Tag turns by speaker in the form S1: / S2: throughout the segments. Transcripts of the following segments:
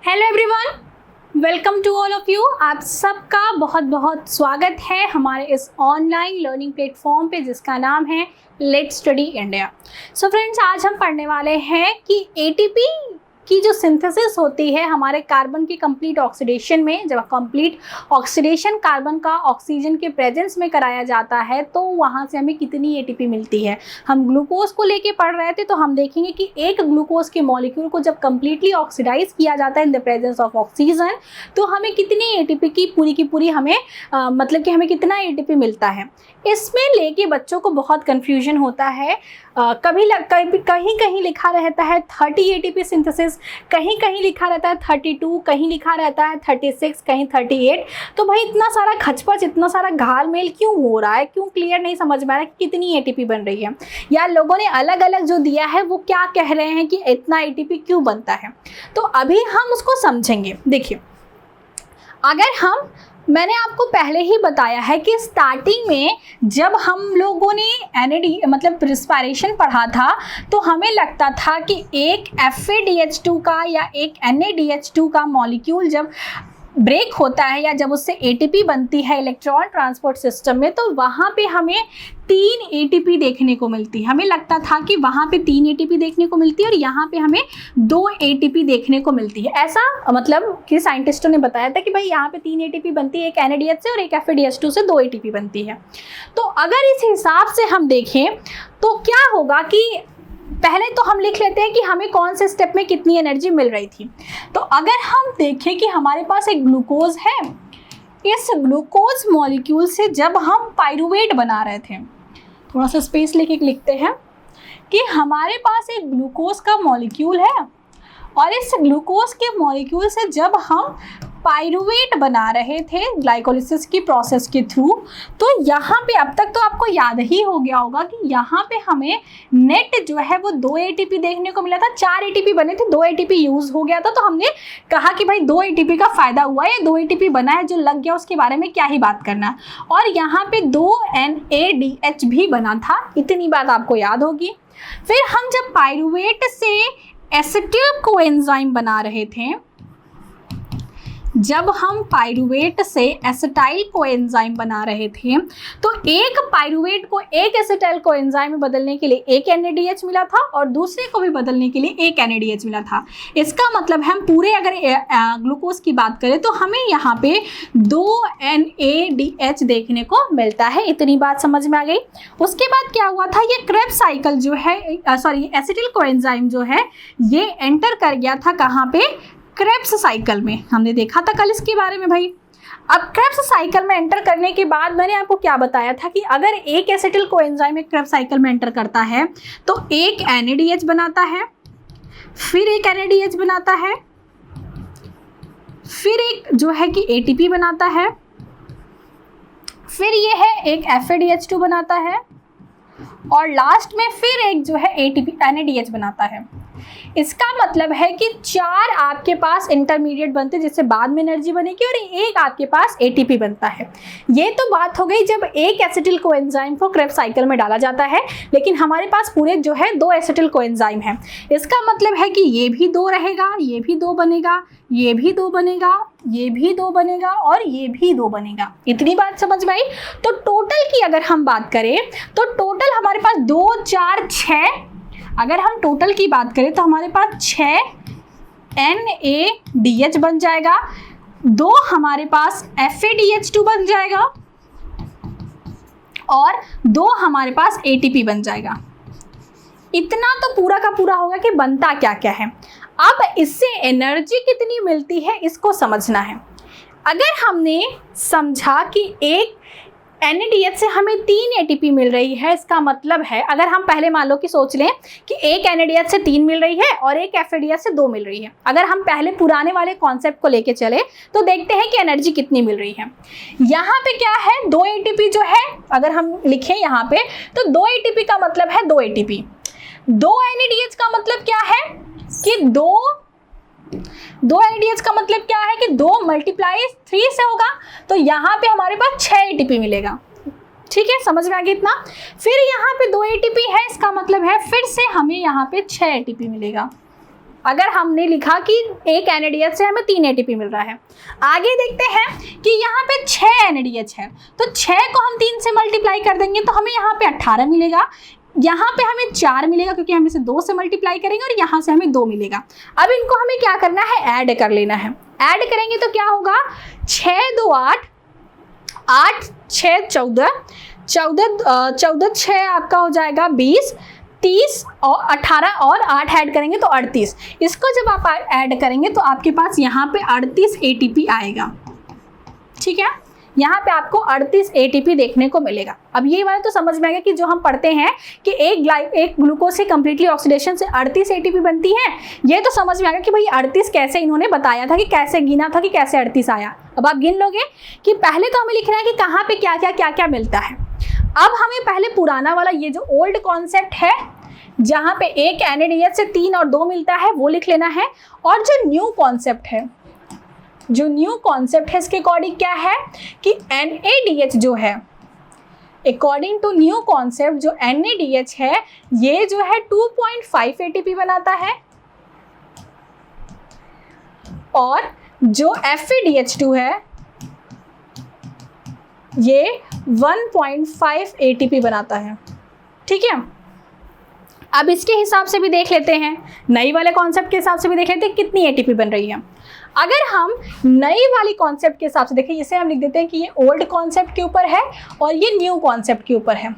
S1: Hello everyone, welcome to all of you. आप सबका बहुत बहुत स्वागत है हमारे इस ऑनलाइन लर्निंग प्लेटफॉर्म पे जिसका नाम है let's study India. So friends, आज हम पढ़ने वाले हैं कि एटीपी की जो सिंथेसिस होती है हमारे कार्बन की कंप्लीट ऑक्सीडेशन में, जब कंप्लीट ऑक्सीडेशन कार्बन का ऑक्सीजन के प्रेजेंस में कराया जाता है तो वहाँ से हमें कितनी एटीपी मिलती है। हम ग्लूकोज को लेके पढ़ रहे थे तो हम देखेंगे कि एक ग्लूकोज के मॉलिक्यूल को जब कम्प्लीटली ऑक्सीडाइज किया जाता है in the presence of oxygen तो हमें कितनी एटीपी की पूरी हमें मतलब कि हमें कितना एटीपी मिलता है। इसमें लेके बच्चों को बहुत कन्फ्यूजन होता है। कहीं कहीं लिखा रहता है 30 एटीपी सिंथेसिस, कहीं कहीं लिखा रहता है 32, कहीं लिखा रहता है 36, कहीं 38। तो भाई इतना सारा खचपच, इतना सारा घालमेल क्यों हो रहा है? क्यों क्लियर नहीं समझ में आ रहा है कि कितनी एटीपी बन रही है, या लोगों ने अलग अलग जो दिया है वो क्या कह रहे हैं कि इतना एटीपी क्यों बनता है। तो अभी हम उसको समझेंगे। देखिए, मैंने आपको पहले ही बताया है कि स्टार्टिंग में जब हम लोगों ने एनएडी मतलब रिस्पायरेशन पढ़ा था तो हमें लगता था कि एक FADH2 का या एक NADH2 का मॉलिक्यूल जब ब्रेक होता है या जब उससे एटीपी बनती है इलेक्ट्रॉन ट्रांसपोर्ट सिस्टम में तो वहाँ पे हमें 3 एटीपी देखने को मिलती है। हमें लगता था कि वहाँ पे 3 एटीपी देखने को मिलती है और यहाँ पे हमें 2 एटीपी देखने को मिलती है। ऐसा मतलब कि साइंटिस्टों ने बताया था कि भाई यहाँ पे 3 एटीपी बनती है, एक NADH से और एक FADH2 से 2 एटीपी बनती है। तो अगर इस हिसाब से हम देखें तो क्या होगा कि पहले तो हम लिख लेते हैं कि हमें कौन से स्टेप में कितनी एनर्जी मिल रही थी। तो अगर हम देखें कि हमारे पास एक ग्लूकोज है, इस ग्लूकोज मॉलिक्यूल से जब हम पाइरूवेट बना रहे थे, थोड़ा सा स्पेस लेके लिखते हैं कि हमारे पास एक ग्लूकोज का मॉलिक्यूल है और इस ग्लूकोज के मॉलिक्यूल से जब हम पाइरूवेट बना रहे थे ग्लाइकोलिसिस की प्रोसेस के थ्रू, तो यहाँ पे अब तक तो आपको याद ही हो गया होगा कि यहाँ पे हमें नेट जो है वो 2 एटीपी देखने को मिला था। 4 एटीपी बने थे, 2 एटीपी यूज हो गया था। तो हमने कहा कि भाई 2 एटीपी का फायदा हुआ है, 2 एटीपी बना है, जो लग गया उसके बारे में क्या ही बात करना। और यहाँ पे 2 NADH भी बना था, इतनी बात आपको याद होगी। फिर हम जब पाइरूवेट से एसिटिल कोएंजाइम बना रहे थे, जब हम पाइरूवेट से एसिटाइल कोएंजाइम बना रहे थे तो एक पाइरूवेट को एक एसिटाइल कोएंजाइम में बदलने के लिए एक NADH मिला था और दूसरे को भी बदलने के लिए एक NADH मिला था। इसका मतलब हम पूरे अगर ग्लूकोज की बात करें तो हमें यहाँ पे 2 NADH देखने को मिलता है। इतनी बात समझ में आ गई। उसके बाद क्या हुआ था, ये क्रेब्स साइकिल जो है एसिटिल कोएंजाइम जो है ये एंटर कर गया था कहाँ पे, क्रेब्स साइकिल में। हमने देखा था कल इसके बारे में भाई। अब क्रेब्स साइकिल में एंटर करने के बाद मैंने आपको क्या बताया था कि अगर एक एसिटिल कोएंजाइम एक क्रेब्स साइकिल में एंटर करता है तो एक NADH बनाता है, फिर एक NADH बनाता है, फिर एक जो है कि ATP बनाता है, फिर ये है एक FADH2 बनाता है और लास्ट में फिर एक जो है NADH बनाता है। इसका मतलब है कि 4 आपके पास इंटरमीडिएट बनते हैं जिससे बाद में एनर्जी बनेगी और एक आपके पास ATP बनता है। ये तो बात हो गई जब एक एसिटिल कोएंजाइम को क्रेब्स साइकिल में डाला जाता है, लेकिन हमारे पास पूरे जो है 2 एसिटिल कोएंजाइम है। इसका मतलब है कि ये भी 2 रहेगा, ये भी 2 बनेगा, ये भी 2 बनेगा, ये भी 2 बनेगा और ये भी 2 बनेगा। इतनी बात समझ में आई। तो टोटल की अगर हम बात करें तो टोटल हमारे पास 2, 4, 6, अगर हम टोटल की बात करें तो हमारे पास 6 NADH बन जाएगा, 2 हमारे पास FADH2 बन जाएगा और 2 हमारे पास ATP बन जाएगा। इतना तो पूरा का पूरा होगा कि बनता क्या क्या है। अब इससे एनर्जी कितनी मिलती है इसको समझना है। अगर हमने समझा कि एक NADH से हमें 3 ATP मिल रही है, इसका मतलब है अगर हम पहले मान लो कि सोच लें कि एक NADH से 3 मिल रही है और एक FADH से 2 मिल रही है। अगर हम पहले पुराने वाले कॉन्सेप्ट को लेके चले तो देखते हैं कि एनर्जी कितनी मिल रही है। यहाँ पे क्या है, 2 ATP जो है अगर हम लिखें यहाँ पे तो 2 ATP का मतलब है 2 ATP। 2 NADH का मतलब क्या है कि 2 NADH का मतलब क्या है कि 2 × 3 से होगा, तो यहाँ पे हमारे पास 6 ATP मिलेगा। ठीक है, समझ में आ गया इतना। फिर यहाँ पे 2 ATP है, इसका मतलब है फिर से हमें यहाँ पे 6 ATP मिलेगा। अगर हमने लिखा कि एक NADH से हमें 3 ATP मिल रहा है। आगे देखते हैं कि यहाँ पे 6 NADH है, तो 6 को हम 3 से मल्टीप्लाई कर देंगे तो हमें यहाँ पे 18 मिलेगा, यहाँ पे हमें 4 मिलेगा क्योंकि हम इसे 2 से मल्टीप्लाई करेंगे और यहाँ से हमें 2 मिलेगा। अब इनको हमें क्या करना है, ऐड कर लेना है। ऐड करेंगे तो क्या होगा, 6 2 8, 8 6 14, 14 6 आपका हो जाएगा 20, 30 और 18 और 8 ऐड करेंगे तो 38। इसको जब आप ऐड करेंगे तो आपके पास यहाँ पे 38 ATP आएगा। ठीक है, यहाँ पे आपको 38 ATP देखने को मिलेगा। अब ये वाला तो समझ में आ गया कि जो हम पढ़ते हैं कि एक ग्लूकोज से कंप्लीटली ऑक्सीडेशन से 38 ATP बनती है, ये तो समझ में आ गया कि भाई 38 कैसे इन्होंने बताया था, कि कैसे गिना था, कि कैसे 38 आया। अब आप गिन लोगे कि पहले तो हमें लिखना है कि कहाँ पे क्या क्या मिलता है। अब हमें पहले पुराना वाला ये जो ओल्ड कॉन्सेप्ट है जहाँ पे एक NADH से 3 और 2 मिलता है वो लिख लेना है, और जो न्यू कॉन्सेप्ट है, जो न्यू कॉन्सेप्ट है इसके अकॉर्डिंग क्या है कि NADH जो है, अकॉर्डिंग टू न्यू कॉन्सेप्ट जो NADH है ये जो है 2.5 ATP बनाता है, और जो FADH2 है ये 1.5 ATP बनाता है। ठीक है, अब इसके हिसाब से भी देख लेते हैं, नई वाले कॉन्सेप्ट के हिसाब से भी देख लेते हैं कितनी ATP बन रही है। अगर हम नई वाली कॉन्सेप्ट के हिसाब से देखें, इसे हम लिख देते हैं कि ये ओल्ड कॉन्सेप्ट के ऊपर है और ये न्यू कॉन्सेप्ट के ऊपर है।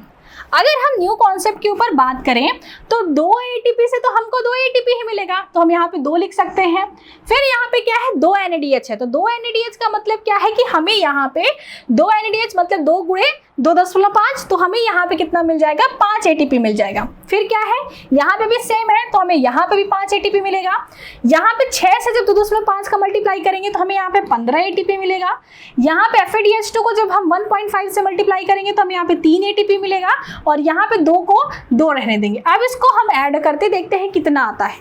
S1: अगर हम न्यू कॉन्सेप्ट के ऊपर बात करें तो 2 ATP से तो हमको 2 ATP ही मिलेगा, तो हम यहाँ पे 2 लिख सकते हैं। फिर यहाँ पे क्या है, 2 NADH है, तो 2 NADH का मतलब क्या है कि हमें यहाँ पे 2 NADH मतलब 2 गुणे 2.5, तो हमें यहाँ पे कितना मिल जाएगा, 5 ATP मिल जाएगा। फिर क्या है, यहाँ पे भी सेम है तो हमें यहाँ पे भी 5 ATP मिलेगा। यहाँ पे 6 से जब 2.5 का मल्टीप्लाई करेंगे तो हमें यहाँ पे 15 ATP मिलेगा। यहाँ पे FADH2 को जब हम 1.5 से मल्टीप्लाई करेंगे तो हमें यहाँ पे 3 ATP मिलेगा, और यहाँ पे 2 को 2 रहने देंगे। अब इसको हम ऐड करते देखते हैं कितना आता है।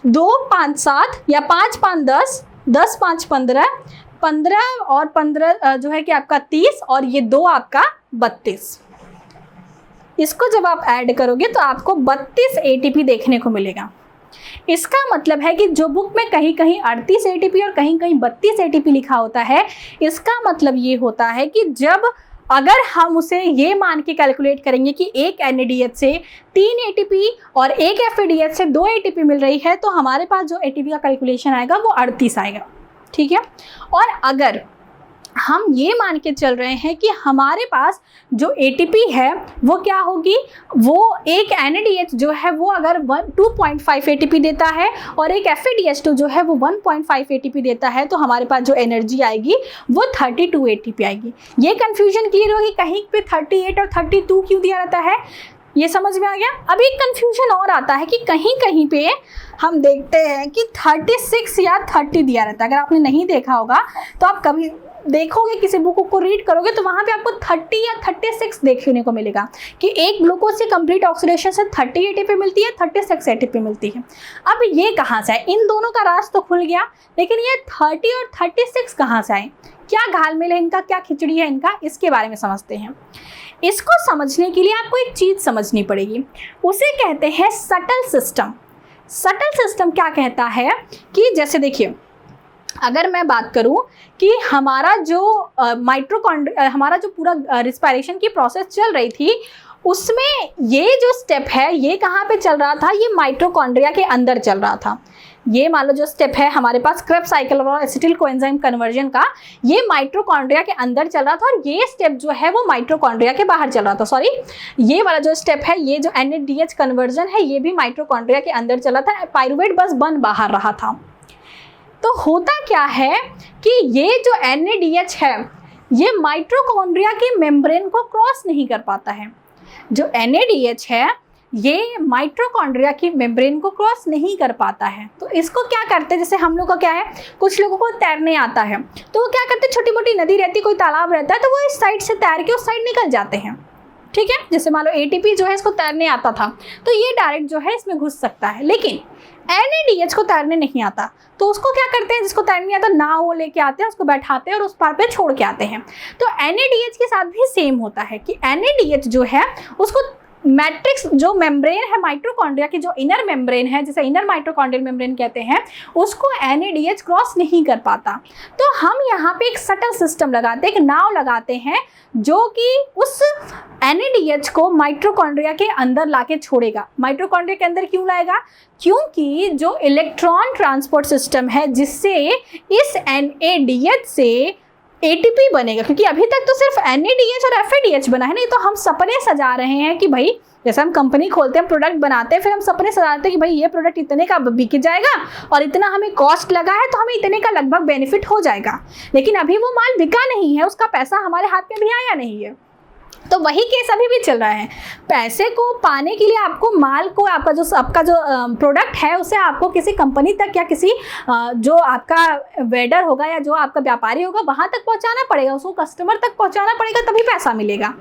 S1: 2 5 7 या 5 5 10, 10 5 15, 15 और 15 जो है कि आपका 30, और ये 2 आपका 32। इसको जब आप ऐड करोगे तो आपको 32 ATP देखने को मिलेगा। इसका मतलब है कि जो बुक में कहीं कहीं 38 ATP और कहीं कहीं 32 ATP लिखा होता है, इसका मतलब ये होता है कि जब अगर हम उसे ये मान के कैलकुलेट करेंगे कि एक NADH से 3 ATP और एक FADH से 2 ATP मिल रही है, तो हमारे पास जो ATP का कैलकुलेशन आएगा वो 38 आएगा। ठीक है, और अगर हम ये मान के चल रहे हैं कि हमारे पास जो ATP है वो क्या होगी, वो एक NADH जो है वो अगर 2.5 ATP देता है और एक FADH2 जो है वो 1.5 ATP देता है, तो हमारे पास जो एनर्जी आएगी वो 32 ATP आएगी। ये कन्फ्यूजन क्लियर होगी, कहीं पे 38 और 32 क्यों दिया रहता है, ये समझ में आ गया। अब एक कन्फ्यूजन और आता है कि कहीं कहीं पे हम देखते हैं कि 36 या 30 दिया रहता है। अगर आपने नहीं देखा होगा तो आप कभी देखोगे, किसी बुक को रीड करोगे तो वहाँ पे आपको 30 या 36 देखने को मिलेगा कि एक ग्लूकोज से कंप्लीट ऑक्सीडेशन से 30 ATP मिलती है, 36 ATP मिलती है। अब ये कहाँ से आए, इन दोनों का राज तो खुल गया, लेकिन ये 30 और 36 कहाँ से आए, क्या घालमेल है इनका, क्या खिचड़ी है इनका, इसके बारे में समझते हैं। इसको समझने के लिए आपको एक चीज़ समझनी पड़ेगी, उसे कहते हैं सटल सिस्टम। सटल सिस्टम क्या कहता है कि जैसे देखिए, अगर मैं बात करूं कि हमारा जो हमारा जो पूरा रिस्पायरेशन की प्रोसेस चल रही थी, उसमें ये जो स्टेप है ये कहाँ पे चल रहा था, ये माइटोकॉन्ड्रिया के अंदर चल रहा था। ये मान लो जो स्टेप है हमारे पास क्रेब्स साइकिल और एसिटिल कोएंजाइम कन्वर्जन का, ये माइटोकॉन्ड्रिया के अंदर चल रहा था, और ये स्टेप जो है वो माइटोकॉन्ड्रिया के बाहर चल रहा था। सॉरी, ये वाला जो स्टेप है, ये जो NADH कन्वर्जन है, ये भी माइटोकॉन्ड्रिया के अंदर चला था, पाइरुवेट बस बन बाहर रहा था। तो होता क्या है कि ये जो NADH है ये माइटोकॉन्ड्रिया के मेम्ब्रेन को क्रॉस नहीं कर पाता है। जो NADH है ये माइटोकॉन्ड्रिया की मेम्ब्रेन को क्रॉस नहीं कर पाता है। तो इसको क्या करते हैं, जैसे हम लोग का क्या है, कुछ लोगों को तैरने आता है तो वो क्या करते हैं, छोटी मोटी नदी रहती, कोई तालाब रहता है, तो वो इस साइड से तैर के उस साइड निकल जाते हैं। ठीक है, जैसे मान लो ATP जो है इसको तैरने आता था तो ये डायरेक्ट जो है इसमें घुस सकता है, लेकिन NADH को तैरने नहीं आता, तो उसको क्या करते हैं, जिसको तैरने नहीं आता नाव वो लेके आते हैं, उसको बैठाते हैं और उस पार पे छोड़ के आते हैं। तो NADH के साथ भी सेम होता है कि NADH जो है उसको मैट्रिक्स जो मेम्ब्रेन है माइटोकॉन्ड्रिया की, जो इनर मेम्ब्रेन है, जिसे इनर माइटोकॉन्ड्रियल मेम्ब्रेन कहते हैं, उसको NADH क्रॉस नहीं कर पाता। तो हम यहाँ पे एक सटल सिस्टम लगाते हैं, एक नाव लगाते हैं जो कि उस NADH को माइटोकॉन्ड्रिया के अंदर लाके छोड़ेगा। माइटोकॉन्ड्रिया के अंदर क्यों लाएगा? क्योंकि जो इलेक्ट्रॉन ट्रांसपोर्ट सिस्टम है जिससे इस NADH से ATP बनेगा, क्योंकि अभी तक तो सिर्फ NADH और FADH बना है, नहीं तो हम सपने सजा रहे हैं कि भाई जैसे हम कंपनी खोलते हैं, प्रोडक्ट बनाते हैं, फिर हम सपने सजाते हैं कि भाई ये प्रोडक्ट इतने का बिक जाएगा और इतना हमें कॉस्ट लगा है तो हमें इतने का लगभग बेनिफिट हो जाएगा। लेकिन अभी वो माल बिका नहीं है, उसका पैसा हमारे हाथ में भी आया नहीं है। तो वही केस अभी भी चल रहा है। पैसे को पाने के लिए आपको माल को, आपका जो प्रोडक्ट है उसे आपको किसी कंपनी तक या किसी जो आपका वेडर होगा या जो आपका व्यापारी होगा वहाँ तक पहुँचाना पड़ेगा, उसको कस्टमर तक पहुँचाना पड़ेगा, तभी पैसा मिलेगा।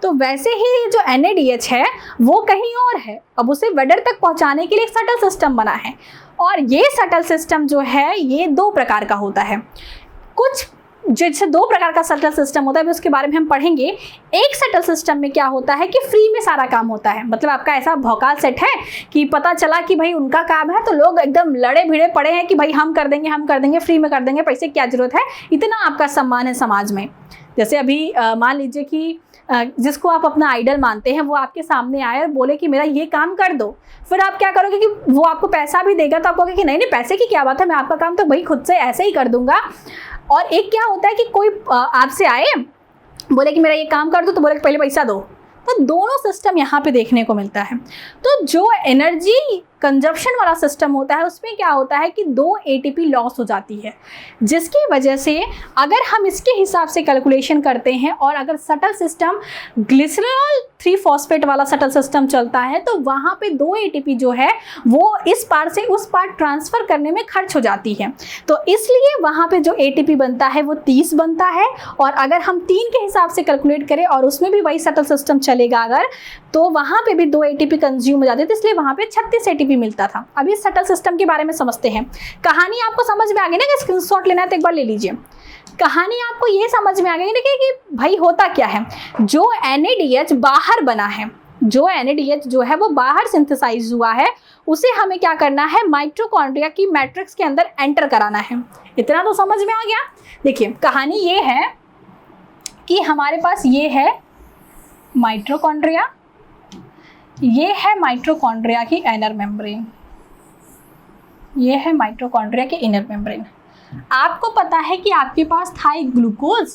S1: तो वैसे ही जो NADH है वो कहीं और है, अब उसे वेडर तक पहुँचाने के लिए एक सटल सिस्टम बना है। और ये सटल सिस्टम जो है ये 2 प्रकार का होता है। कुछ जैसे 2 प्रकार का सटल सिस्टम होता है, उसके बारे में हम पढ़ेंगे। एक सटल सिस्टम में क्या होता है कि फ्री में सारा काम होता है, मतलब आपका ऐसा भौकाल सेट है कि पता चला कि भाई उनका काम है तो लोग एकदम लड़े भिड़े पड़े हैं कि भाई हम कर देंगे, फ्री में कर देंगे, पैसे की क्या जरूरत है, इतना आपका सम्मान है समाज में। जैसे अभी मान लीजिए कि जिसको आप अपना आइडल मानते हैं वो आपके सामने आए और बोले कि मेरा ये काम कर दो, फिर आप क्या करोगे कि वो आपको पैसा भी देगा तो आप कहोगे कि नहीं नहीं पैसे की क्या बात है, मैं आपका काम तो भाई खुद से ऐसे ही कर दूंगा। और एक क्या होता है कि कोई आपसे आए बोले कि मेरा ये काम कर दो तो बोले कि पहले पैसा दो, तो दोनों सिस्टम यहाँ पे देखने को मिलता है। तो जो एनर्जी कंजप्शन वाला सिस्टम होता है उसमें क्या होता है कि 2 ATP लॉस हो जाती है, जिसकी वजह से अगर हम इसके हिसाब से कैलकुलेशन करते हैं और अगर सटल सिस्टम ग्लिसरॉल 3-फॉस्फेट वाला सटल सिस्टम चलता है तो वहाँ पे 2 ATP जो है वो इस पार से उस पार ट्रांसफ़र करने में खर्च हो जाती है। तो इसलिए वहाँ पे जो ATP बनता है वो 30 बनता है, और अगर हम 3 के हिसाब से कैलकुलेट करें और उसमें भी वही सटल सिस्टम चलेगा अगर, तो वहाँ पे भी 2 ATP कंज्यूम हो जाते हैं, तो इसलिए वहाँ पे 36 ATP मिलता था। अब इस सटल सिस्टम के बारे में समझते हैं। कहानी आपको समझ में आ गई ना, कि स्क्रीनशॉट लेना है तो एक बार ले लीजिए। कहानी आपको ये समझ में आ गई ना कि भाई होता क्या है। जो NADH बाहर बना है, जो NADH जो है वो बाहर सिंथेसाइज हुआ है, उसे हमें क्या करना है, माइटोकॉन्ड्रिया की मैट्रिक्स के अंदर एंटर कराना है। इतना तो समझ में आ गया। देखिए कहानी ये है कि हमारे पास ये है माइटोकॉन्ड्रिया, ये है माइटोकॉन्ड्रिया की इनर मेम्ब्रेन, ये है माइटोकॉन्ड्रिया के इनर मेम्ब्रेन। आपको पता है कि आपके पास था एक ग्लूकोज,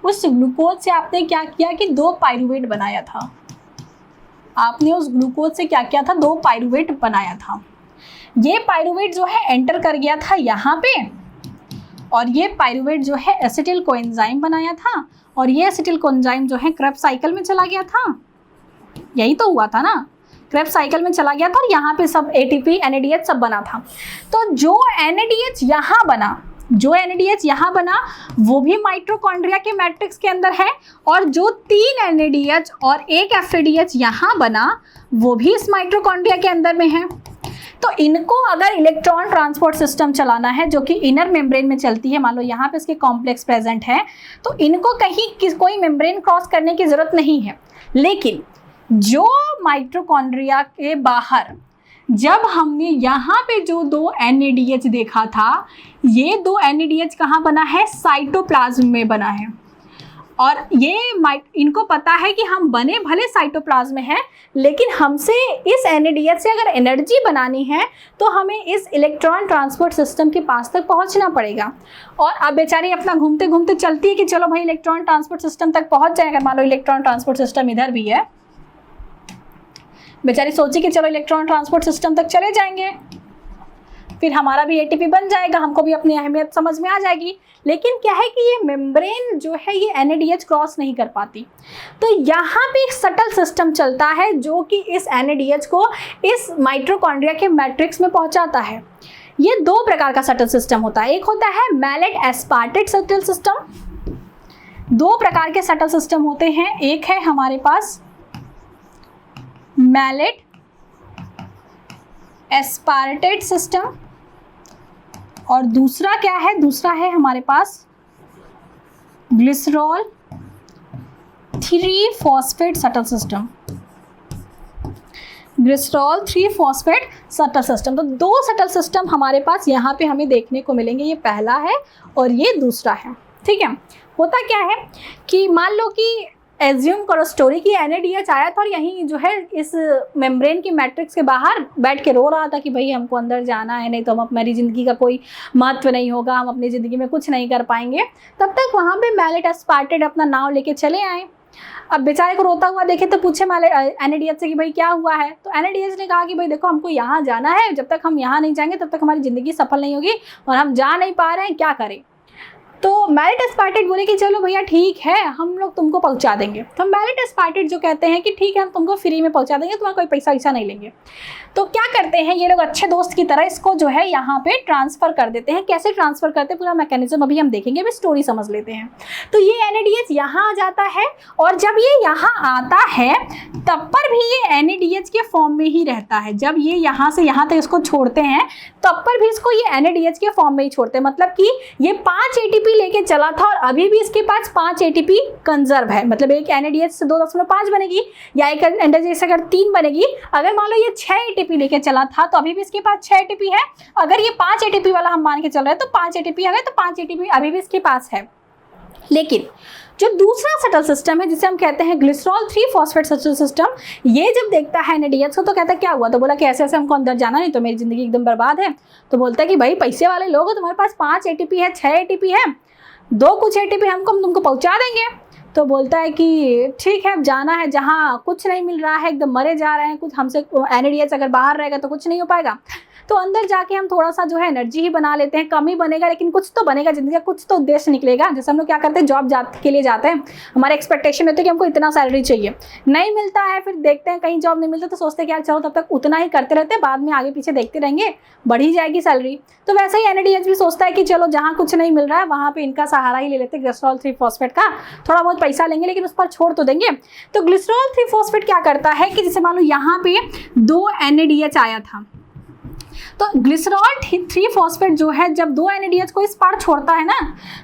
S1: उस ग्लूकोज से आपने क्या किया कि 2 पाइरूवेट बनाया था। आपने उस ग्लूकोज से क्या किया था, 2 पाइरूवेट बनाया था। ये पाइरूवेट जो है एंटर कर गया था यहाँ पे, और ये पाइरूवेट जो है एसिटिल कोएंजाइम बनाया था, और ये एसिटिल कोएंजाइम जो है क्रेब्स साइकिल में चला गया था। यही तो हुआ था ना, क्रेब्स साइकिल में चला गया था और यहाँ पे सब ATP NADH सब बना था। तो जो NADH यहाँ बना, जो NADH यहाँ बना वो भी माइटोकॉन्ड्रिया के मैट्रिक्स के अंदर है, और जो 3 NADH और 1 FADH यहाँ बना वो भी इस माइटोकॉन्ड्रिया के अंदर में है। तो इनको अगर इलेक्ट्रॉन ट्रांसपोर्ट सिस्टम चलाना है जो कि इनर मेम्ब्रेन में चलती है, मान लो यहाँ पे इसके कॉम्प्लेक्स प्रेजेंट है, तो इनको कहीं कोई मेम्ब्रेन क्रॉस करने की ज़रूरत नहीं है। लेकिन जो माइटोकॉन्ड्रिया के बाहर जब हमने यहाँ पे जो 2 NADH देखा था, ये 2 NADH कहाँ बना है, साइटोप्लाज्म में बना है। और ये इनको पता है कि हम बने भले साइटोप्लाज्म में हैं, लेकिन हमसे इस NADH से अगर एनर्जी बनानी है तो हमें इस इलेक्ट्रॉन ट्रांसपोर्ट सिस्टम के पास तक पहुंचना पड़ेगा। और अब बेचारी अपना घूमते घूमते चलती है कि चलो भाई इलेक्ट्रॉन ट्रांसपोर्ट सिस्टम तक पहुंच जाए। अगर मान लो इलेक्ट्रॉन ट्रांसपोर्ट सिस्टम इधर भी है, बेचारी सोची कि चलो इलेक्ट्रॉन ट्रांसपोर्ट सिस्टम तक चले जाएंगे, फिर हमारा भी ATP बन जाएगा, हमको भी अपनी अहमियत समझ में आ जाएगी। लेकिन क्या है कि ये मेम्ब्रेन जो है ये NADH क्रॉस नहीं कर पाती। तो यहाँ पे एक सटल सिस्टम चलता है जो कि इस NADH को इस माइटोकॉन्ड्रिया के मैट्रिक्स में पहुँचाता है। ये 2 प्रकार का सटल सिस्टम होता है। एक होता है मैलेट एस्पार्टेट सटल सिस्टम। 2 प्रकार के सटल सिस्टम होते हैं। एक है हमारे पास मैलेट एस्पार्टेट सिस्टम, और दूसरा क्या है, दूसरा है हमारे पास glycerol three phosphate shuttle system. Glycerol 3 phosphate shuttle system. तो 2 सटल सिस्टम हमारे पास यहाँ पे हमें देखने को मिलेंगे, ये पहला है और ये दूसरा है। ठीक है, होता क्या है कि मान लो कि एज्यूम करो स्टोरी की NADH आया था और यहीं जो है इस मेम्ब्रेन की मैट्रिक्स के बाहर बैठ के रो रहा था कि भाई हमको अंदर जाना है, नहीं तो हम हमारी ज़िंदगी का कोई महत्व नहीं होगा, हम अपनी ज़िंदगी में कुछ नहीं कर पाएंगे। तब तक वहाँ पे मैलेट एस्पार्टेट अपना नाव लेके चले आए। अब बेचारे को रोता हुआ देखे तो पूछे NADH से कि भाई क्या हुआ है। तो NADH ने कहा कि भाई देखो हमको यहाँ जाना है, जब तक हम यहाँ नहीं जाएंगे तब तक हमारी ज़िंदगी सफल नहीं होगी और हम जा नहीं पा रहे हैं, क्या करें। तो मैलेट एस्पार्टेट बोले कि चलो भैया ठीक है, हम लोग तुमको पहुंचा देंगे। तो मैलेट एस्पार्टेट जो कहते हैं कि ठीक है हम तुमको फ्री में पहुंचा देंगे, तुम्हारा कोई पैसा वैसा नहीं लेंगे। तो क्या करते हैं ये लोग अच्छे दोस्त की तरह इसको जो है यहाँ पे ट्रांसफ़र कर देते हैं। कैसे ट्रांसफ़र करते हैं पूरा मैकेनिज्म अभी हम देखेंगे, अभी स्टोरी समझ लेते हैं। तो ये NADH यहाँ आ जाता है और जब ये यहाँ आता है तब पर भी ये NADH के फॉर्म में ही रहता है। जब ये यहाँ से यहाँ तक इसको छोड़ते हैं तब पर भी इसको ये NADH के फॉर्म में ही छोड़ते हैं। मतलब कि ये 5 ATP लेके चला था और अभी भी इसके पास 5 ATP कंजर्व है। मतलब एक NADH से 2.5 बनेगी या एक NADH से अगर 3 बनेगी, अगर मान लो ये 6 ATP लेके चला था तो अभी भी इसके पास 6 ATP है। अगर ये 5 ATP वाला हम मान के चल रहे हैं तो 5 ATP है तो 5 ATP अभी भी इसके पास है। लेकिन जो दूसरा सटल सिस्टम है जिसे हम कहते हैं ग्लिसरॉल 3 फॉस्फेट सटल सिस्टम, ये जब देखता है NADH को तो कहता है क्या हुआ। तो बोला कि ऐसे ऐसे हमको अंदर जाना, नहीं तो मेरी ज़िंदगी एकदम बर्बाद है। तो बोलता है कि भाई पैसे वाले लोग हो, तुम्हारे पास 5 ATP है, 6 ATP है, 2 कुछ ATP हम तुमको पहुंचा देंगे। तो बोलता है कि ठीक है अब जाना है जहाँ कुछ नहीं मिल रहा है, एकदम मरे जा रहे हैं, कुछ हमसे NADH अगर बाहर रहेगा तो कुछ नहीं हो पाएगा। तो अंदर जाके हम थोड़ा सा जो है एनर्जी ही बना लेते हैं, कम ही बनेगा लेकिन कुछ तो बनेगा जिंदगी का, कुछ तो उद्देश्य निकलेगा। जैसे हम लोग क्या करते हैं, जॉब के लिए जाते हैं, हमारे एक्सपेक्टेशन होती है कि हमको इतना सैलरी चाहिए, नहीं मिलता है, फिर देखते हैं कहीं जॉब नहीं मिलता तो सोचते हैं कि यार चलो तब तक उतना ही करते रहते हैं, बाद में आगे पीछे देखते रहेंगे, बढ़ी जाएगी सैलरी। तो वैसे ही NADH भी सोचता है कि चलो जहाँ कुछ नहीं मिल रहा है वहाँ पे इनका सहारा ही ले लेते हैं, ग्लिसरॉल 3 फॉस्फेट का, थोड़ा बहुत पैसा लेंगे लेकिन उस पर छोड़ तो देंगे। तो ग्लिसरॉल 3 फॉस्फेट क्या करता है कि जैसे मान लो यहाँ पे 2 NADH आया था, तो ग्लिसरॉल 3 फॉस्फेट जो है जब 2 NADH को इस पार छोड़ता है ना,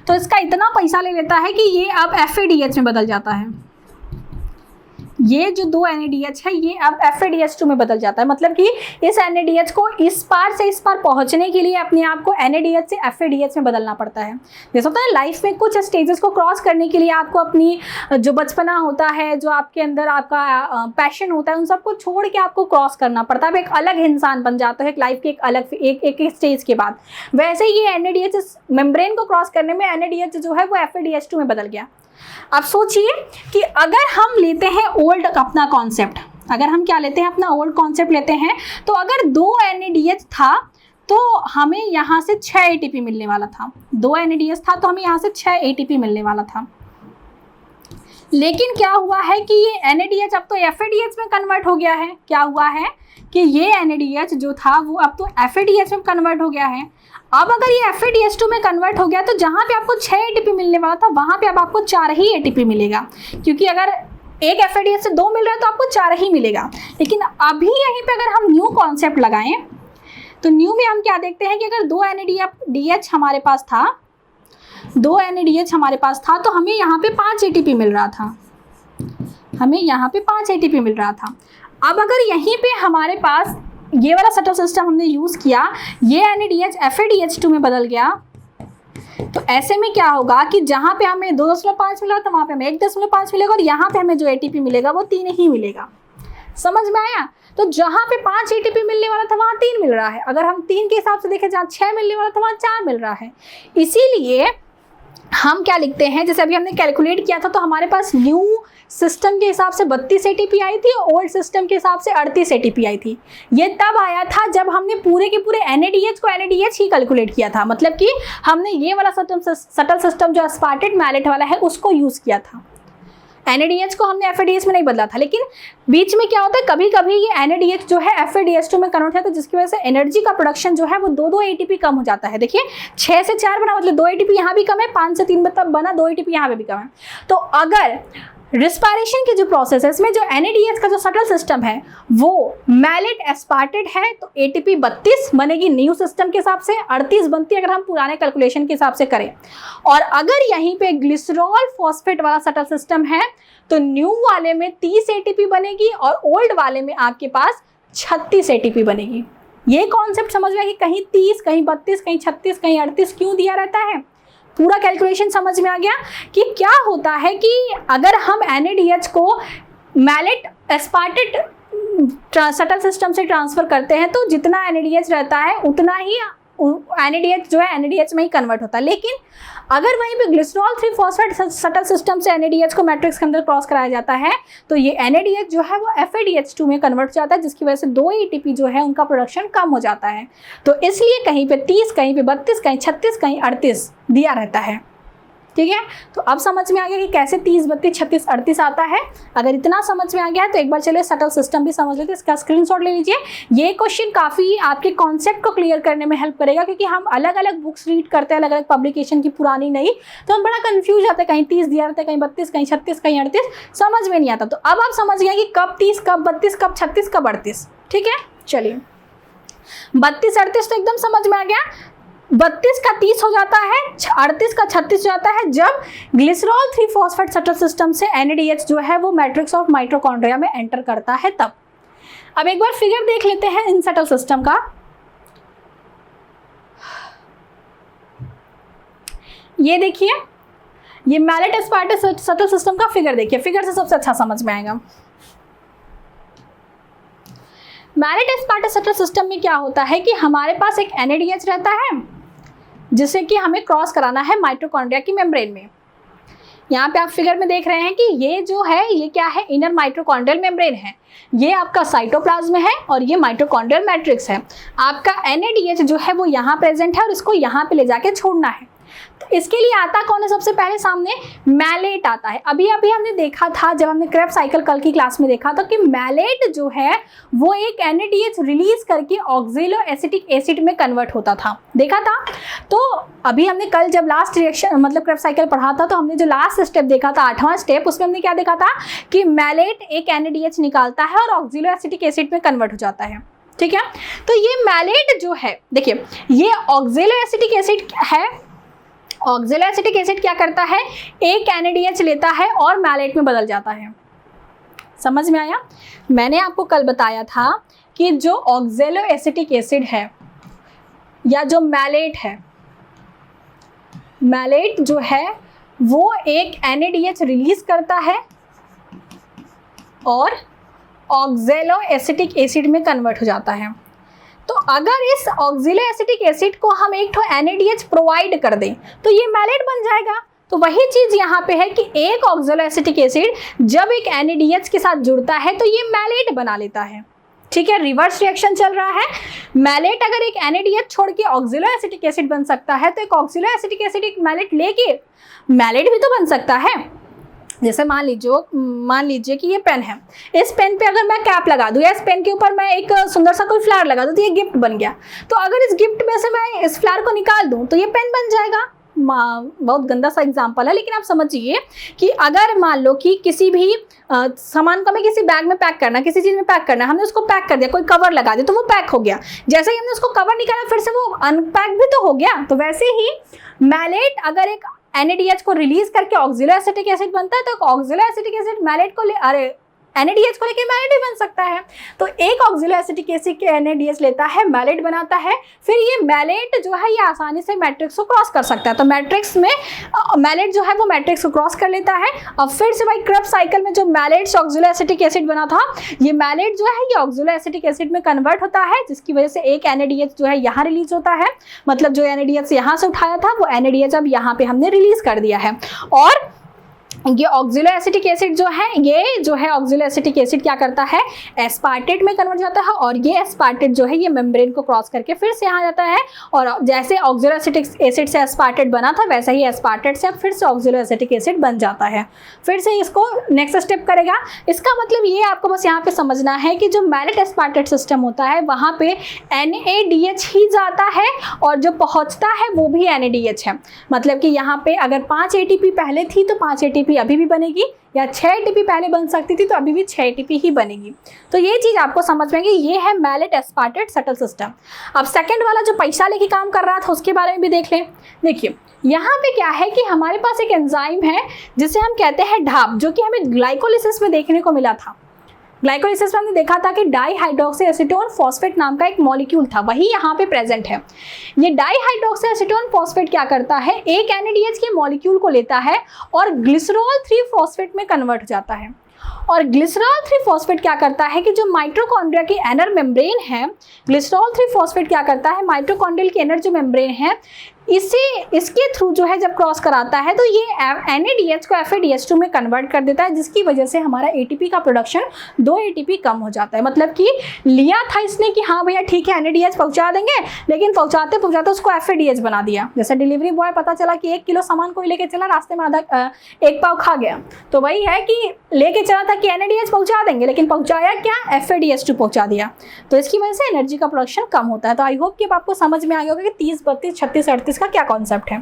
S1: तो इसका इतना पैसा ले लेता है कि ये अब FADH में बदल जाता है। ये जो 2 NADH है ये अब FADH2 में बदल जाता है। मतलब कि इस NADH को इस पार से इस पार पहुंचने के लिए अपने आप को NADH से FADH में बदलना पड़ता है। जैसा होता है लाइफ में कुछ स्टेजेस को क्रॉस करने के लिए आपको अपनी जो बचपना होता है, जो आपके अंदर आपका पैशन होता है, उन सबको छोड़ के आपको क्रॉस करना पड़ता है। आप एक अलग इंसान बन जाते हो एक लाइफ के एक अलग एक स्टेज के बाद। वैसे ही ये NADH मेम्ब्रेन को क्रॉस करने में NADH जो है वो FADH2 में बदल गया। अब सोचिए कि अगर हम लेते हैं ओल्ड अपना कॉन्सेप्ट, अगर हम क्या लेते हैं अपना ओल्ड कॉन्सेप्ट लेते हैं, तो अगर 2 NADH था तो हमें यहाँ से 6 ATP मिलने वाला था। 2 NADH था तो हमें यहाँ से 6 ATP मिलने वाला था। लेकिन क्या हुआ है कि ये NADH अब तो FADH में कन्वर्ट हो गया है। क्या हुआ है कि ये NADH जो था वो अब तो FADH में कन्वर्ट हो गया है। अब अगर ये FADH2 में कन्वर्ट हो गया तो जहाँ पे आपको 6 ATP मिलने वाला था वहाँ पे अब आपको 4 ही ATP मिलेगा, क्योंकि अगर एक FADH से 2 मिल रहा है तो आपको 4 ही मिलेगा। लेकिन अभी यहीं पे अगर हम न्यू कॉन्सेप्ट लगाएं तो न्यू में हम क्या देखते हैं कि अगर 2 NADH हमारे पास था, 2 NADH हमारे पास था तो हमें यहाँ पे 5 ATP मिल रहा था, हमें यहाँ पे 5 ATP मिल रहा था। अब अगर यहीं पे हमारे पास ये वाला सटल सिस्टम हमने यूज़ किया, ये NADH FADH2 में बदल गया, तो ऐसे में क्या होगा कि जहाँ पे हमें 2.5 मिला तो वहाँ पे हमें 1.5 मिलेगा और यहाँ पे हमें जो ATP मिलेगा वो 3 ही मिलेगा। समझ में आया? तो जहाँ पे 5 ATP मिलने वाला था वहाँ 3 मिल रहा है। अगर हम 3 के हिसाब से देखें, जहाँ 6 मिलने वाला था वहाँ 4 मिल रहा है। इसीलिए हम क्या लिखते हैं, जैसे अभी हमने कैलकुलेट किया था तो हमारे पास न्यू सिस्टम के हिसाब से 32 ATP आई थी, ओल्ड सिस्टम के हिसाब से 38 ATP आई थी। ये तब आया था जब हमने पूरे के पूरे NADH को NADH ही कैलकुलेट किया था। मतलब कि हमने ये वाला सटल सिस्टम जो एस्पार्टेट मैलेट वाला है उसको यूज़ किया था। NADH को हमने FADH में नहीं बदला था। लेकिन बीच में क्या होता है, कभी कभी ये NADH जो है FADH2 में कन्वर्ट होता है, जिसकी वजह से एनर्जी का प्रोडक्शन जो है वो 2 ATP कम हो जाता है। देखिए 6 से 4 बना मतलब 2 ATP यहाँ भी कम है, 5 से 3 मतलब बना 2 ATP यहाँ पे भी कम है। तो अगर रिस्पायरेशन की जो प्रोसेस है इसमें जो NADH का जो सटल सिस्टम है वो मैलेट एस्पार्टेट है तो ATP 32 बनेगी न्यू सिस्टम के हिसाब से, 38 बनती है अगर हम पुराने कैलकुलेशन के हिसाब से करें। और अगर यहीं पे ग्लिसरॉल फॉस्फेट वाला सटल सिस्टम है तो न्यू वाले में 30 ATP बनेगी और ओल्ड वाले में आपके पास 36 ATP बनेगी। ये कॉन्सेप्ट समझ में आ कि कहीं 30, कहीं 32, कहीं 36, कहीं 38 क्यों दिया रहता है। पूरा कैलकुलेशन समझ में आ गया कि क्या होता है कि अगर हम NADH को मैलेट एस्पार्टेट शटल सिस्टम से ट्रांसफर करते हैं तो जितना NADH रहता है उतना ही NADH जो है NADH में ही कन्वर्ट होता है। लेकिन अगर वहीं पे ग्लिसरॉल 3-फॉस्फेट शटल सिस्टम से NADH को मैट्रिक्स के अंदर क्रॉस कराया जाता है तो ये NADH जो है वो FADH2 में कन्वर्ट हो जाता है, जिसकी वजह से 2 ATP जो है उनका प्रोडक्शन कम हो जाता है। तो इसलिए कहीं पे 30, कहीं पे 32, कहीं 36, कहीं 38 दिया रहता है। ठीक है, तो अब समझ में आ गया कि कैसे 30, 32, 36, 38 आता है। अगर इतना समझ में आ गया है तो एक बार चलिए शटल सिस्टम भी समझ लेते हैं। इसका स्क्रीनशॉट ले लीजिए। ये क्वेश्चन काफ़ी आपके कॉन्सेप्ट को क्लियर करने में हेल्प करेगा, क्योंकि हम अलग अलग बुक्स रीड करते हैं, अलग अलग पब्लिकेशन की, पुरानी नहीं, तो हम बड़ा कन्फ्यूज जाते हैं। कहीं 30 दिया रहता है, कहीं 32, कहीं 36, कहीं 38, समझ में नहीं आता। तो अब आप समझ गए कि कब 30, कब 32, कब 36, कब 38। ठीक है, चलिए 32, 38 तो एकदम समझ में आ गया। 32 का 30 हो जाता है, 38 का 36 हो जाता है जब ग्लिसरॉल 3-फॉस्फेट शटल सिस्टम से NADH जो है वो मैट्रिक्स ऑफ माइटोकॉन्ड्रिया में एंटर करता है तब। अब एक बार फिगर देख लेते हैं इन शटल सिस्टम का। ये देखिए, ये मैलेट एस्पार्टेट शटल सिस्टम का फिगर देखिए, फिगर से सबसे अच्छा समझ में आएगा। मैलेट एस्पार्टेट शटल सिस्टम में क्या होता है कि हमारे पास एक NADH रहता है जिसे कि हमें क्रॉस कराना है माइटोकॉन्ड्रिया की मेम्ब्रेन में। यहाँ पे आप फिगर में देख रहे हैं कि ये जो है ये क्या है, इनर माइटोकॉन्ड्रियल मेम्ब्रेन है। ये आपका साइटोप्लाज्म है और ये माइटोकॉन्ड्रियल मैट्रिक्स है। आपका NADH जो है वो यहाँ प्रेजेंट है और इसको यहाँ पे ले जाके छोड़ना है। तो इसके लिए आता कौन है सबसे पहले सामने, मैलेट आता है। अभी हमने देखा था जब हमने क्रेब्स साइकिल कल की क्लास में देखा था कि मैलेट जो है वो एक NADH रिलीज करके ऑक्जेलो एसिटिक एसिड में कन्वर्ट होता था, देखा था। तो अभी हमने कल जब लास्ट रिएक्शन मतलब क्रेब्स साइकिल पढ़ा था तो हमने जो लास्ट स्टेप देखा था 8वां स्टेप, उसमें हमने क्या देखा था कि मैलेट एक NADH निकालता है और ऑक्जेलो एसिटिक एसिड में कन्वर्ट हो जाता है। ठीक है, तो ये मैलेट जो है देखिए, ये ऑक्जेलो एसिटिक एसिड है। ऑक्जेलो एसिटिक एसिड क्या करता है, एक NADH लेता है और मैलेट में बदल जाता है। समझ में आया। मैंने आपको कल बताया था कि जो ऑक्जेलो एसिटिक एसिड है या जो मैलेट है, मैलेट जो है वो एक NADH रिलीज करता है और ऑक्जेलो एसिटिक एसिड में कन्वर्ट हो जाता है। तो अगर इस ऑक्जेलो एसिटिक एसिड को हम एक ठो NADH प्रोवाइड कर दें तो ये मैलेट बन जाएगा। तो वही चीज़ यहाँ पे है कि एक ऑक्जेलो एसिटिक एसिड जब एक NADH के साथ जुड़ता है तो ये मैलेट बना लेता है। ठीक है, रिवर्स रिएक्शन चल रहा है। मैलेट अगर एक NADH छोड़ के ऑक्जेलो एसिटिक एसिड बन सकता है तो एक ऑक्जेलो एसिटिक एसिड एक मैलेट लेके मैलेट भी तो बन सकता है। जैसे मान लीजिए कि ये पेन है, इस पेन पे अगर मैं कैप लगा दूं या इस पेन के ऊपर मैं एक सुंदर सा कोई फ्लावर लगा दूं तो ये गिफ्ट बन गया। तो अगर इस गिफ्ट में से मैं इस फ्लावर को निकाल दूं तो ये पेन बन जाएगा। बहुत गंदा सा एग्जांपल है, लेकिन आप समझिए कि अगर मान लो कि किसी भी सामान को हमें किसी बैग में पैक करना, किसी चीज़ में पैक करना, हमने उसको पैक कर दिया, कोई कवर लगा दिया तो वो पैक हो गया। जैसे ही हमने उसको कवर निकाला फिर से वो अनपैक भी तो हो गया। तो वैसे ही मैलेट अगर एक NADH को रिलीज करके ऑक्जेलो एसिटिक एसिड बनता है तो ऑक्जेलो एसिटिक एसिड मैलेट को NADH को लेके मैलेट भी बन सकता है। तो एक ऑक्जेलो एसिटिक एसिड के NADH लेता है, मैलेट बनाता है, फिर ये मैलेट जो है ये आसानी से मैट्रिक्स को क्रॉस कर सकता है। तो मैट्रिक्स में मैलेट जो है वो मैट्रिक्स को क्रॉस कर लेता है। अब फिर से भाई क्रेब्स साइकिल में जो मैलेट से ऑक्जेलो एसिटिक एसिड बना था, ये मैलेट जो है ये ऑक्जेलो एसिटिक एसिड में कन्वर्ट होता है, जिसकी वजह से एक NADH जो है यहाँ रिलीज होता है। मतलब जो NADH यहाँ से उठाया था वो NADH अब यहाँ पे हमने रिलीज कर दिया है। और ये ऑक्जेलो एसिटिक एसिड जो है ऑक्जेलो एसिटिक एसिड क्या करता है, एस्पार्टेट में कन्वर्ट जाता है और ये एस्पार्टेट जो है ये मेम्ब्रेन को क्रॉस करके फिर से यहाँ जाता है। और जैसे ऑक्जेलो एसिटिक एसिड से एस्पार्टेट बना था वैसे ही एस्पार्टेट से अब फिर से ऑक्जेलो एसिटिक एसिड बन जाता है। फिर से इसको नेक्स्ट स्टेप करेगा। इसका मतलब ये आपको बस यहाँ पे समझना है कि जो मैलेट एस्पार्टेट सिस्टम होता है वहाँ पे NADH ही जाता है और जो पहुँचता है वो भी NADH है। मतलब कि यहाँ पे अगर 5 ATP पहले थी तो 5 ATP अभी भी बनेगी, या 6 ATP पहले बन सकती थी तो अभी भी 6 ATP ही बनेगी। तो ये चीज़ आपको समझ में आएगी। ये है मैलेट एस्पार्टेट शटल सिस्टम। अब सेकंड वाला जो पैसा लेके काम कर रहा था उसके बारे में भी देख लें। देखिए यहाँ पे क्या है कि हमारे पास एक एंजाइम है जिसे हम कहते हैं ढाप, जो कि हमें ग्लाइकोलिसिस में देखने को मिला था। ग्लाइकोलाइसिस में हमने देखा था कि डाईहाइड्रोक्सी एसीटोन फॉस्फेट नाम का एक मॉलिक्यूल था, वही यहाँ पे प्रेजेंट है। ये डाईहाइड्रोक्सी एसीटोन फॉस्फेट क्या करता है, एक NADH के मॉलिक्यूल को लेता है और ग्लिसरॉल 3 फॉस्फेट में कन्वर्ट हो जाता है। और ग्लिसरॉल 3 फॉस्फेट क्या करता है कि जो माइटोकॉन्ड्रिया की इनर मेम्ब्रेन है, ग्लिसरॉल 3 फॉस्फेट क्या करता है, माइटोकॉन्ड्रियल की इनर जो मेम्ब्रेन है इसके थ्रू जो है जब क्रॉस कराता है तो ये NADH को FADH2 में कन्वर्ट कर देता है, जिसकी वजह से हमारा ATP का प्रोडक्शन 2 ATP कम हो जाता है। मतलब कि लिया था इसने कि हाँ भैया ठीक है NADH पहुंचा देंगे, लेकिन पहुंचाते पहुंचाते उसको FADH बना दिया। जैसे डिलीवरी बॉय पता चला कि 1 किलो सामान कोई लेके चला, रास्ते में आधा 1 पाव खा गया, तो वही है कि लेके चला था कि NADH पहुंचा देंगे, लेकिन पहुंचाया क्या, FADH2 पहुंचा दिया, तो इसकी वजह से एनर्जी का प्रोडक्शन कम होता है। तो आई होप कि अब आपको समझ में आ गया होगा कि 30, 32, 36, 38 का क्या कॉन्सेप्ट है।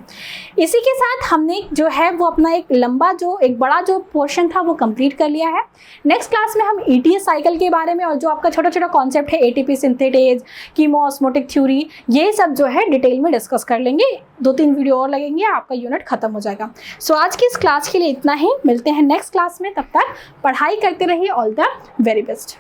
S1: इसी के साथ हमने जो है वो अपना एक बड़ा जो पोर्शन था वो कंप्लीट कर लिया है। नेक्स्ट क्लास में हम ETS साइकिल के बारे में और जो आपका छोटा छोटा कॉन्सेप्ट है ATP सिंथेटेज, कीमोऑस्मोटिक थ्योरी, ये सब जो है डिटेल में डिस्कस कर लेंगे। 2-3 वीडियो और लगेंगे, आपका यूनिट खत्म हो जाएगा। सो आज की इस क्लास के लिए इतना ही, मिलते हैं नेक्स्ट क्लास में, तब तक पढ़ाई करते रहिए। All the very best.